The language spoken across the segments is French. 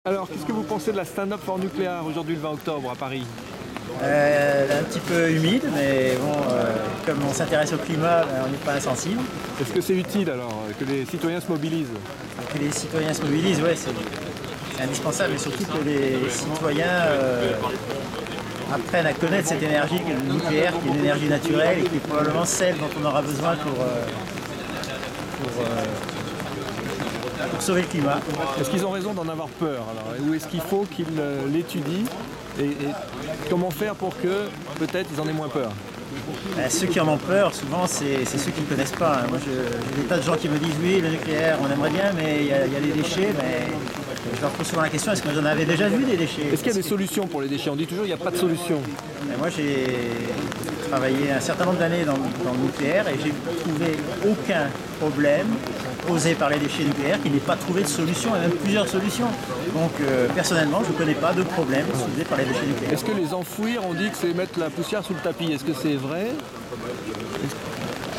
Alors, qu'est-ce que vous pensez de la stand-up for nucléaire aujourd'hui le 20 octobre à Paris? Un petit peu humide, mais bon, comme on s'intéresse au climat, on n'est pas insensible. Est-ce que c'est utile alors que les citoyens se mobilisent? Que les citoyens se mobilisent, ouais, c'est indispensable, et surtout que les citoyens apprennent à connaître cette énergie, qui est le nucléaire, qui est une énergie naturelle et qui est probablement celle dont on aura besoin pour sauver le climat. Est-ce qu'ils ont raison d'en avoir peur alors? Ou est-ce qu'il faut qu'ils l'étudient et comment faire pour que peut-être ils en aient moins peur? Ceux qui en ont peur, souvent, c'est ceux qui ne connaissent pas. Moi, j'ai des tas de gens qui me disent oui, le nucléaire, on aimerait bien, mais il y a des déchets. Mais je leur pose souvent la question, est-ce que vous en avez déjà vu des déchets? Est-ce qu'il y a des solutions pour les déchets? On dit toujours qu'il n'y a pas de solution. Moi, j'ai travaillé un certain nombre d'années dans le nucléaire et j'ai trouvé aucun problème posé par les déchets nucléaires qui n'ait pas trouvé de solution, et même plusieurs solutions. Donc personnellement, je ne connais pas de problème soulevés par les déchets nucléaires. Est-ce que les enfouir, on dit que c'est mettre la poussière sous le tapis? Est-ce que c'est vrai?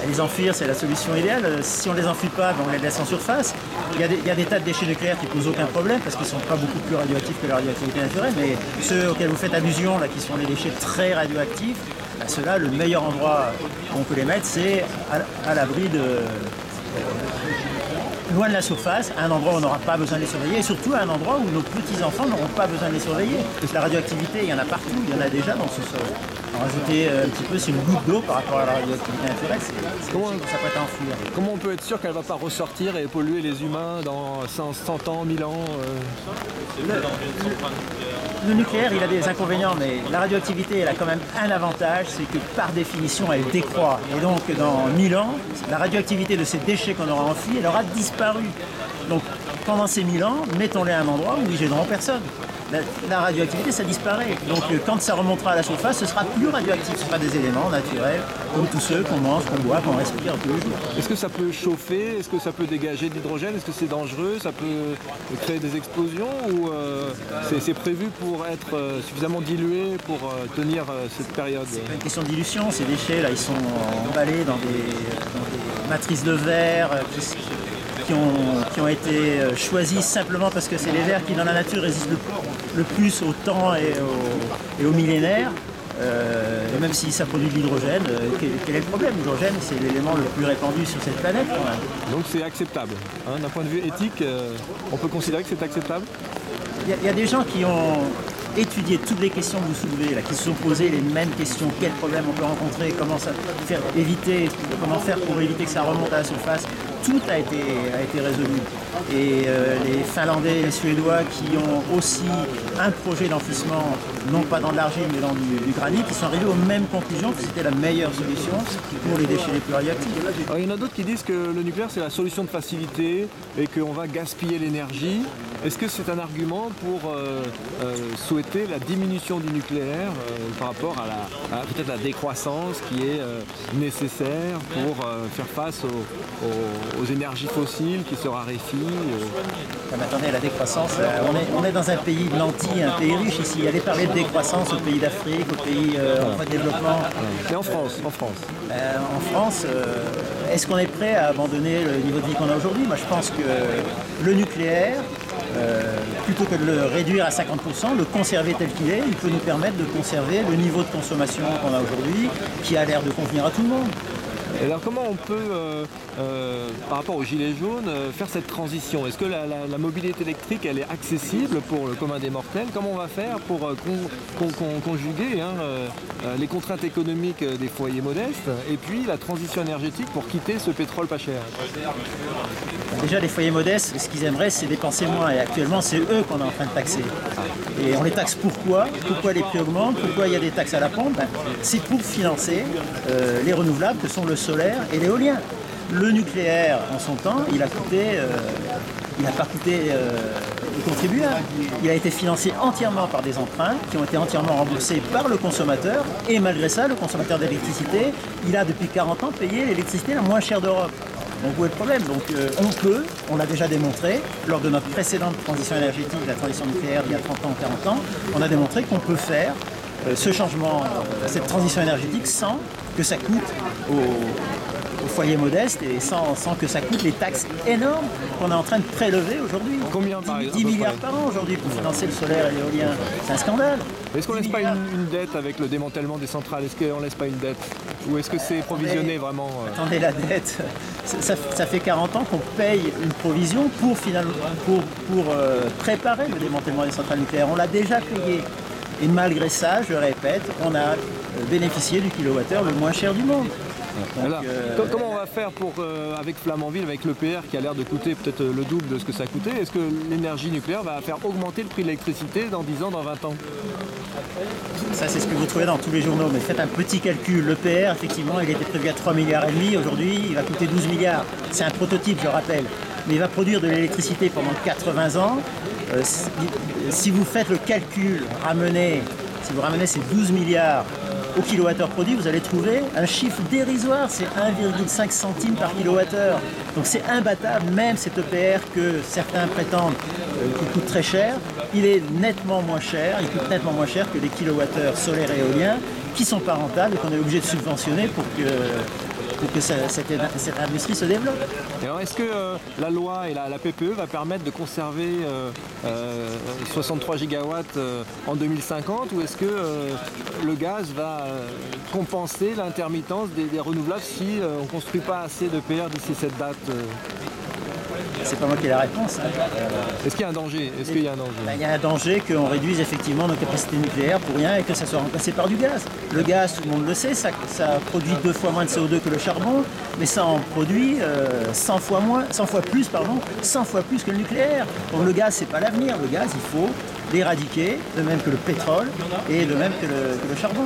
Les enfouir, c'est la solution idéale. Si on ne les enfouit pas, on les laisse en surface. Il y a des tas de déchets nucléaires qui ne posent aucun problème parce qu'ils ne sont pas beaucoup plus radioactifs que la radioactivité naturelle, mais ceux auxquels vous faites allusion, là, qui sont les déchets très radioactifs, ceux-là, le meilleur endroit où on peut les mettre, c'est à l'abri loin de la surface, à un endroit où on n'aura pas besoin de les surveiller, et surtout à un endroit où nos petits-enfants n'auront pas besoin de les surveiller. La radioactivité, il y en a partout, il y en a déjà dans ce sol. En rajouter un petit peu, c'est une goutte d'eau par rapport à la radioactivité naturelle, ça peut être enfouir. Comment on peut être sûr qu'elle ne va pas ressortir et polluer les humains dans 100 ans, 1000 ans Le nucléaire, il a des inconvénients, mais la radioactivité, elle a quand même un avantage, c'est que par définition, elle décroît. Et donc, dans 1000 ans, la radioactivité de ces déchets qu'on aura enfouis, elle aura disparu. Donc, pendant ces 1000 ans, mettons-les à un endroit où ils ne gêneront personne. La radioactivité, ça disparaît. Donc, quand ça remontera à la surface, ce sera plus radioactif. Ce sera des éléments naturels, comme tous ceux qu'on mange, qu'on boit, qu'on respire tous les jours. Est-ce que ça peut chauffer? Est-ce que ça peut dégager de l'hydrogène? Est-ce que c'est dangereux? Ça peut créer des explosions? Ou c'est prévu pour être suffisamment dilué pour tenir cette période? C'est pas une question de dilution. Ces déchets, là, ils sont emballés dans des matrices de verre qui ont été choisis simplement parce que c'est les verres qui, dans la nature, résistent le plus au temps et au millénaire. Et même si ça produit de l'hydrogène, quel est le problème? L'hydrogène, c'est l'élément le plus répandu sur cette planète, quand même. Donc c'est acceptable. Hein, d'un point de vue éthique, on peut considérer que c'est acceptable? Il y a des gens qui ont étudié toutes les questions que vous soulevez, là, qui se sont posées les mêmes questions. Quels problèmes on peut rencontrer? Comment faire pour éviter que ça remonte à la surface? Tout a été résolu. Et les Finlandais et les Suédois qui ont aussi un projet d'enfouissement, non pas dans de l'argile mais dans du granit, qui sont arrivés aux mêmes conclusions que c'était la meilleure solution pour les déchets les plus radioactifs. Alors, il y en a d'autres qui disent que le nucléaire c'est la solution de facilité et qu'on va gaspiller l'énergie. Est-ce que c'est un argument pour souhaiter la diminution du nucléaire par rapport à peut-être la décroissance qui est nécessaire pour faire face aux énergies fossiles qui se raréfient? Mais attendez, la décroissance, on est dans un pays de lentilles, un pays riche ici. Allez parler de décroissance aux pays d'Afrique, aux pays en voie de développement. Mais en France En France, est-ce qu'on est prêt à abandonner le niveau de vie qu'on a aujourd'hui? Moi, je pense que le nucléaire, plutôt que de le réduire à 50%, le conserver tel qu'il est, il peut nous permettre de conserver le niveau de consommation qu'on a aujourd'hui, qui a l'air de convenir à tout le monde. Et alors comment on peut, par rapport aux gilets jaunes, faire cette transition? Est-ce que la mobilité électrique elle est accessible pour le commun des mortels? Comment on va faire pour conjuguer les contraintes économiques des foyers modestes et puis la transition énergétique pour quitter ce pétrole pas cher? Déjà, les foyers modestes, ce qu'ils aimeraient, c'est dépenser moins. Et actuellement, c'est eux qu'on est en train de taxer. Et on les taxe pourquoi? Pourquoi les prix augmentent? Pourquoi il y a des taxes à la pompe? C'est pour financer les renouvelables que sont le solaire et l'éolien. Le nucléaire, en son temps, il n'a pas coûté aux contribuables. Il a été financé entièrement par des emprunts qui ont été entièrement remboursés par le consommateur. Et malgré ça, le consommateur d'électricité, il a depuis 40 ans payé l'électricité la moins chère d'Europe. Donc où est le problème? Donc on l'a déjà démontré, lors de notre précédente transition énergétique, la transition nucléaire il y a 30 ans, 40 ans, on a démontré qu'on peut faire ce changement, cette transition énergétique sans que ça coûte aux foyers modestes et sans que ça coûte les taxes énormes qu'on est en train de prélever aujourd'hui. Combien par exemple 10 milliards par an aujourd'hui pour financer le solaire et l'éolien. C'est un scandale. Est-ce qu'on ne laisse pas une dette avec le démantèlement des centrales? Est-ce qu'on ne laisse pas une dette? Ou est-ce que c'est provisionné vraiment Attendez, la dette, ça fait 40 ans qu'on paye une provision pour préparer le démantèlement des centrales nucléaires. On l'a déjà payé. Et malgré ça, je répète, on a bénéficié du kilowattheure le moins cher du monde. Donc, comment on va faire pour, avec Flamanville, avec l'EPR qui a l'air de coûter peut-être le double de ce que ça a coûté, est-ce que l'énergie nucléaire va faire augmenter le prix de l'électricité dans 10 ans, dans 20 ans? Ça, c'est ce que vous trouvez dans tous les journaux, mais faites un petit calcul. L'EPR, effectivement, il était prévu à 3,5 milliards. Aujourd'hui, il va coûter 12 milliards. C'est un prototype, je rappelle. Mais il va produire de l'électricité pendant 80 ans. Si vous faites le calcul, si vous ramenez ces 12 milliards au kilowattheure produit, vous allez trouver un chiffre dérisoire, c'est 1,5 centimes par kilowattheure. Donc c'est imbattable, même cet EPR que certains prétendent qui coûte très cher, il est nettement moins cher, il coûte nettement moins cher que les kilowattheures solaires et éoliens qui ne sont pas rentables et qu'on est obligé de subventionner pour que cette industrie se développe. Et alors est-ce que la loi et la PPE va permettre de conserver 63 gigawatts en 2050 ou est-ce que le gaz va compenser l'intermittence des renouvelables si on ne construit pas assez de PR d'ici cette date C'est pas moi qui ai la réponse. Est-ce qu'il y a un danger? Il y a un danger qu'on réduise effectivement nos capacités nucléaires pour rien et que ça soit remplacé par du gaz. Le gaz, tout le monde le sait, ça produit 2 fois moins de CO2 que le charbon, mais ça en produit 100 fois plus que le nucléaire. Donc le gaz, c'est pas l'avenir. Le gaz, il faut l'éradiquer, de même que le pétrole et de même que le charbon.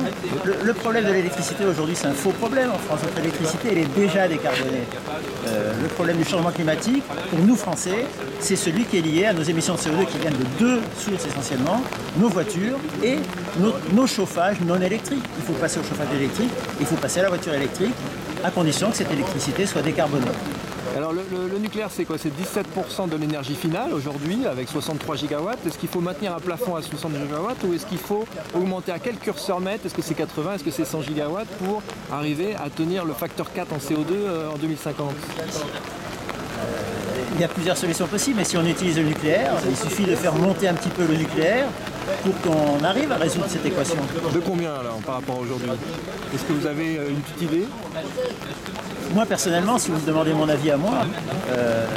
Le problème de l'électricité aujourd'hui, c'est un faux problème en France. Notre électricité, elle est déjà décarbonée. Le problème du changement climatique, pour nous Français, c'est celui qui est lié à nos émissions de CO2 qui viennent de 2 sources essentiellement, nos voitures et nos chauffages non électriques. Il faut passer au chauffage électrique, il faut passer à la voiture électrique, à condition que cette électricité soit décarbonée. Alors le nucléaire, c'est quoi? C'est 17% de l'énergie finale aujourd'hui avec 63 gigawatts. Est-ce qu'il faut maintenir un plafond à 60 gigawatts ou est-ce qu'il faut augmenter à quel curseur mètre? Est-ce que c'est 80? Est-ce que c'est 100 gigawatts pour arriver à tenir le facteur 4 en CO2 en 2050? Il y a plusieurs solutions possibles, mais si on utilise le nucléaire, il suffit de faire monter un petit peu le nucléaire pour qu'on arrive à résoudre cette équation. De combien alors par rapport à aujourd'hui? Est-ce que vous avez une petite idée? Moi personnellement, si vous me demandez mon avis à moi,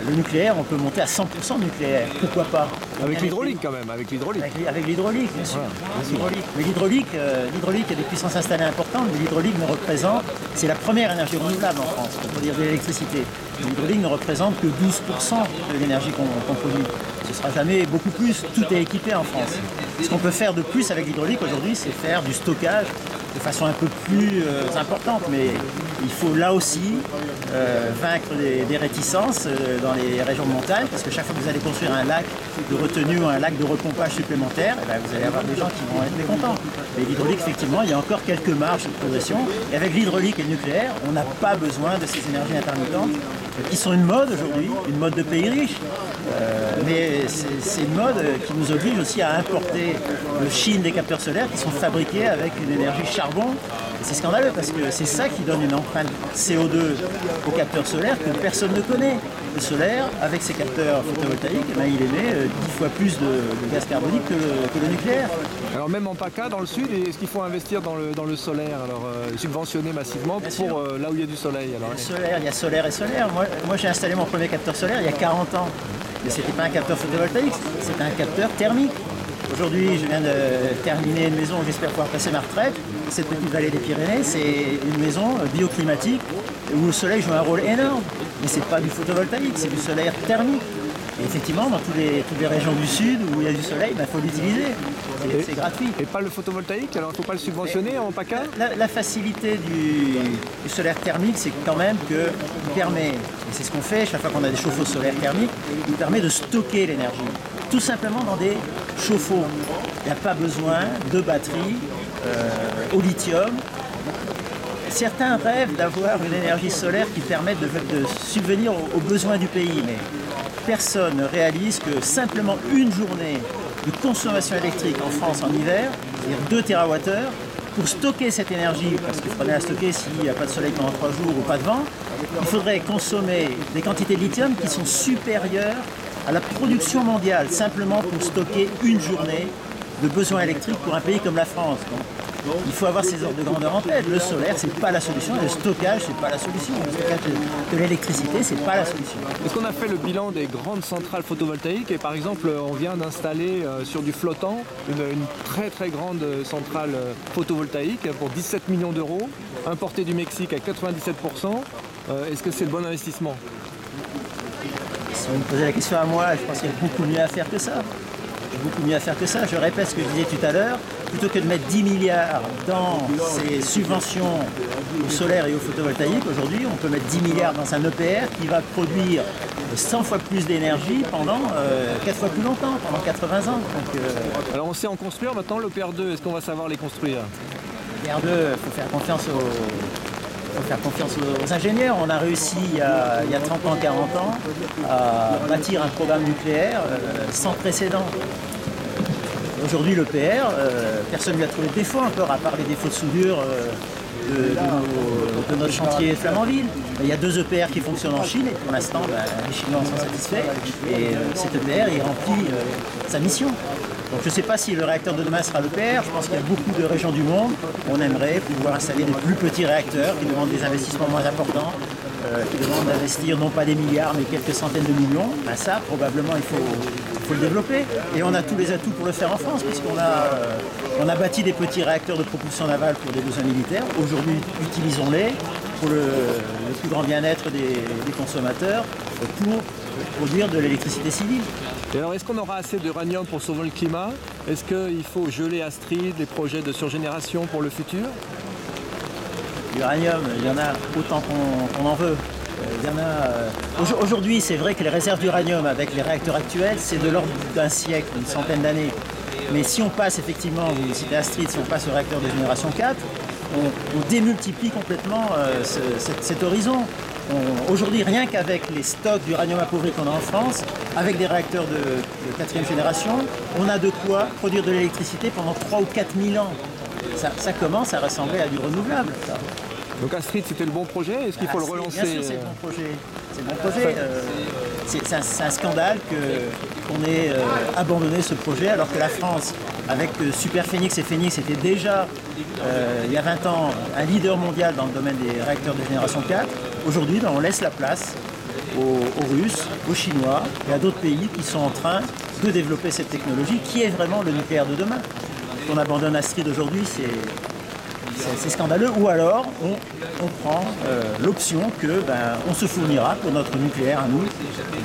le nucléaire, on peut monter à 100% nucléaire. Pourquoi pas? Avec l'hydraulique quand même, avec l'hydraulique. Avec l'hydraulique, bien sûr. Voilà, mais l'hydraulique, il y a des puissances installées importantes, mais l'hydraulique c'est la première énergie renouvelable en France, pour produire de l'électricité. L'hydraulique ne représente que 12% de l'énergie qu'on produit. Ce ne sera jamais beaucoup plus, tout est équipé en France. Ce qu'on peut faire de plus avec l'hydraulique aujourd'hui, c'est faire du stockage de façon un peu plus importante, mais il faut là aussi vaincre des réticences dans les régions de montagne, parce que chaque fois que vous allez construire un lac de retenue ou un lac de repompage supplémentaire, vous allez avoir des gens qui vont être mécontents. Mais l'hydraulique, effectivement, il y a encore quelques marges de progression, et avec l'hydraulique et le nucléaire, on n'a pas besoin de ces énergies intermittentes qui sont une mode aujourd'hui, une mode de pays riches. Mais c'est une mode qui nous oblige aussi à importer de Chine des capteurs solaires qui sont fabriqués avec une énergie charbon. Et c'est scandaleux parce que c'est ça qui donne une empreinte CO2 aux capteurs solaires que personne ne connaît. Le solaire, avec ses capteurs photovoltaïques, il émet 10 fois plus de gaz carbonique que le nucléaire. Alors même en PACA, dans le sud, est-ce qu'il faut investir dans le solaire, alors subventionner massivement pour là où il y a du soleil alors... Il y a solaire et solaire. Moi j'ai installé mon premier capteur solaire il y a 40 ans. Mais ce n'était pas un capteur photovoltaïque, c'était un capteur thermique. Aujourd'hui, je viens de terminer une maison où j'espère pouvoir passer ma retraite. Cette petite vallée des Pyrénées, c'est une maison bioclimatique où le soleil joue un rôle énorme. Mais ce n'est pas du photovoltaïque, c'est du solaire thermique. Et effectivement, dans toutes les régions du sud où il y a du soleil, il faut l'utiliser. C'est gratuit. Et pas le photovoltaïque? Alors il ne faut pas le subventionner en PACA? La facilité du solaire thermique, c'est quand même qu'il permet, et c'est ce qu'on fait chaque fois qu'on a des chauffe-eau solaires thermiques, il permet de stocker l'énergie. Tout simplement dans des chauffe-eau. Il n'y a pas besoin de batterie au lithium. Certains rêvent d'avoir une énergie solaire qui permette de subvenir aux besoins du pays, mais personne ne réalise que simplement une journée de consommation électrique en France en hiver, c'est-à-dire 2 TWh, pour stocker cette énergie, parce qu'il faudrait la stocker s'il n'y a pas de soleil pendant 3 jours ou pas de vent, il faudrait consommer des quantités de lithium qui sont supérieures à la production mondiale, simplement pour stocker une journée de besoins électriques pour un pays comme la France. Donc, il faut avoir ces ordres de grandeur en tête. Le solaire, c'est pas la solution, et le stockage, c'est pas la solution. Le stockage de l'électricité, c'est pas la solution. Est-ce qu'on a fait le bilan des grandes centrales photovoltaïques et par exemple on vient d'installer sur du flottant une très très grande centrale photovoltaïque pour 17 millions d'euros, importée du Mexique à 97%. Est-ce que c'est le bon investissement? Si vous me posez la question à moi, je pense qu'il y a beaucoup mieux à faire que ça. Beaucoup mieux à faire que ça. Je répète ce que je disais tout à l'heure, plutôt que de mettre 10 milliards dans ces subventions au solaire et au photovoltaïque, aujourd'hui on peut mettre 10 milliards dans un EPR qui va produire 100 fois plus d'énergie pendant 4 fois plus longtemps, pendant 80 ans. Donc, alors on sait en construire maintenant l'EPR2, est-ce qu'on va savoir les construire? l'EPR2, il faut faire confiance aux ingénieurs. On a réussi il y a 30 ans, 40 ans à bâtir un programme nucléaire sans précédent. Aujourd'hui, l'EPR, personne ne lui a trouvé de défaut encore, à part les défauts de soudure de notre chantier Flamanville. Il y a 2 EPR qui fonctionnent en Chine et pour l'instant, les Chinois en sont satisfaits. Et cet EPR, il remplit sa mission. Donc je ne sais pas si le réacteur de demain sera l'EPR. Je pense qu'il y a beaucoup de régions du monde où on aimerait pouvoir installer des plus petits réacteurs qui demandent des investissements moins importants, qui demandent d'investir non pas des milliards mais quelques centaines de millions. Ça, probablement, il faut le développer. Et on a tous les atouts pour le faire en France, puisqu'on a bâti des petits réacteurs de propulsion navale pour des besoins militaires. Aujourd'hui, utilisons-les pour le plus grand bien-être des consommateurs pour produire de l'électricité civile. Et alors, est-ce qu'on aura assez d'uranium pour sauver le climat? Est-ce qu'il faut geler Astrid, les projets de surgénération pour le futur? L'uranium, il y en a autant qu'on en veut. Aujourd'hui, c'est vrai que les réserves d'uranium avec les réacteurs actuels, c'est de l'ordre d'un siècle, une centaine d'années. Mais si on passe effectivement, vous citez Astrid, si on passe au réacteur de génération 4, on démultiplie complètement cet horizon. Aujourd'hui, rien qu'avec les stocks d'uranium appauvri qu'on a en France, avec des réacteurs de 4e génération, on a de quoi produire de l'électricité pendant 3 ou 4 000 ans. Ça commence à ressembler à du renouvelable. Ça. Donc Astrid, c'était le bon projet? Est-ce qu'il faut le relancer? Bien sûr, c'est le bon projet. C'est le bon projet. C'est un scandale qu'on ait abandonné ce projet alors que la France, avec Super Phénix et Phénix, était déjà, il y a 20 ans, un leader mondial dans le domaine des réacteurs de génération 4. Aujourd'hui, on laisse la place aux Russes, aux Chinois et à d'autres pays qui sont en train de développer cette technologie qui est vraiment le nucléaire de demain. On abandonne Astrid aujourd'hui, c'est scandaleux. Ou alors, on prend l'option que on se fournira pour notre nucléaire à nous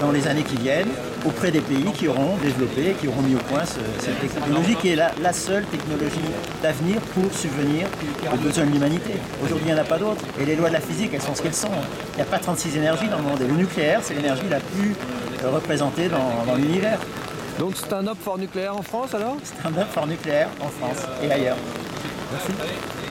dans les années qui viennent auprès des pays qui auront développé, qui auront mis au point cette technologie qui est la seule technologie d'avenir pour subvenir aux besoins de l'humanité. Aujourd'hui, il n'y en a pas d'autres. Et les lois de la physique, elles sont ce qu'elles sont. Il n'y a pas 36 énergies dans le monde. Et le nucléaire, c'est l'énergie la plus représentée dans l'univers. Donc c'est un up for nucléaire en France alors? C'est un up for nucléaire en France et ailleurs. Merci.